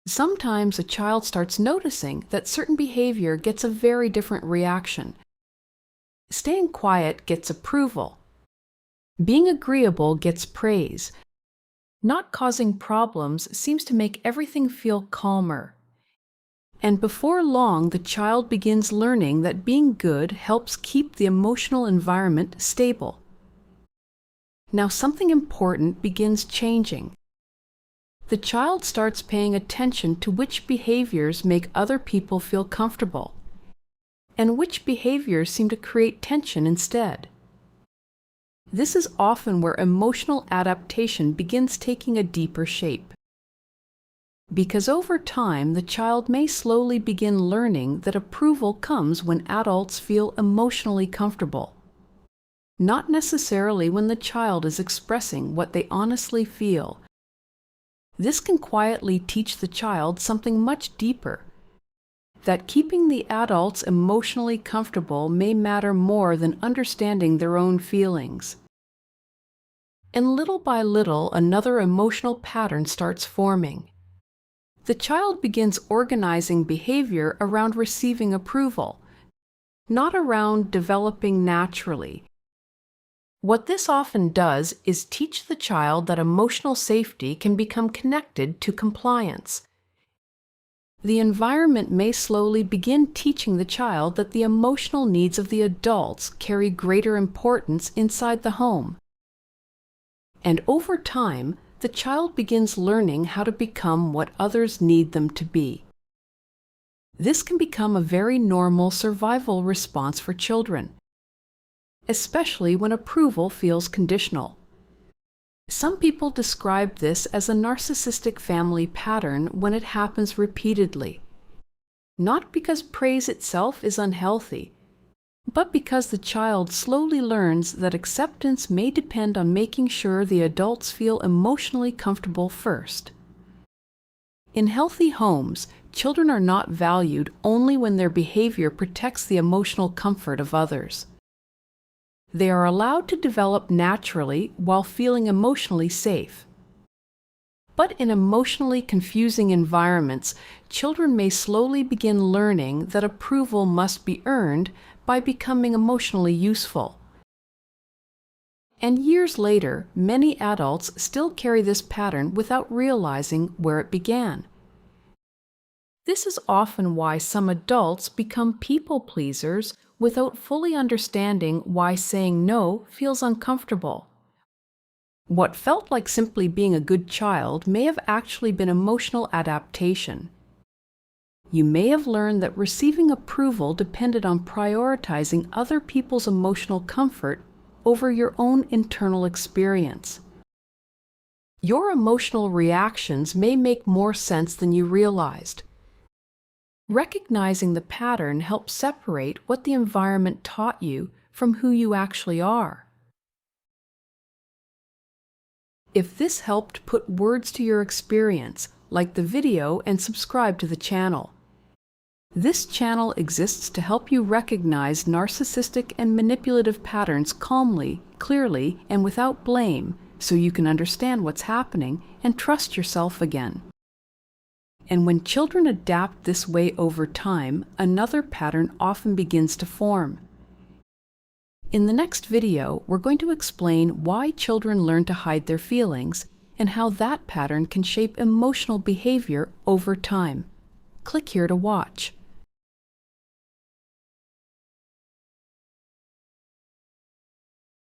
Sometimes a child starts noticing that certain behavior gets a very different reaction. Staying quiet gets approval. Being agreeable gets praise. Not causing problems seems to make everything feel calmer. And before long, the child begins learning that being good helps keep the emotional environment stable. Now something important begins changing. The child starts paying attention to which behaviors make other people feel comfortable, and which behaviors seem to create tension instead. This is often where emotional adaptation begins taking a deeper shape. Because over time, the child may slowly begin learning that approval comes when adults feel emotionally comfortable, not necessarily when the child is expressing what they honestly feel. This can quietly teach the child something much deeper, that keeping the adults emotionally comfortable may matter more than understanding their own feelings. And little by little, another emotional pattern starts forming. The child begins organizing behavior around receiving approval, not around developing naturally. What this often does is teach the child that emotional safety can become connected to compliance. The environment may slowly begin teaching the child that the emotional needs of the adults carry greater importance inside the home. And over time, the child begins learning how to become what others need them to be. This can become a very normal survival response for children, especially when approval feels conditional. Some people describe this as a narcissistic family pattern when it happens repeatedly, not because praise itself is unhealthy, but because the child slowly learns that acceptance may depend on making sure the adults feel emotionally comfortable first. In healthy homes, children are not valued only when their behavior protects the emotional comfort of others. They are allowed to develop naturally while feeling emotionally safe. But in emotionally confusing environments, children may slowly begin learning that approval must be earned by becoming emotionally useful. And years later, many adults still carry this pattern without realizing where it began. This is often why some adults become people pleasers without fully understanding why saying no feels uncomfortable. What felt like simply being a good child may have actually been emotional adaptation. You may have learned that receiving approval depended on prioritizing other people's emotional comfort over your own internal experience. Your emotional reactions may make more sense than you realized. Recognizing the pattern helps separate what the environment taught you from who you actually are. If this helped put words to your experience, like the video and subscribe to the channel. This channel exists to help you recognize narcissistic and manipulative patterns calmly, clearly, and without blame, so you can understand what's happening and trust yourself again. And when children adapt this way over time, another pattern often begins to form. In the next video, we're going to explain why children learn to hide their feelings and how that pattern can shape emotional behavior over time. Click here to watch.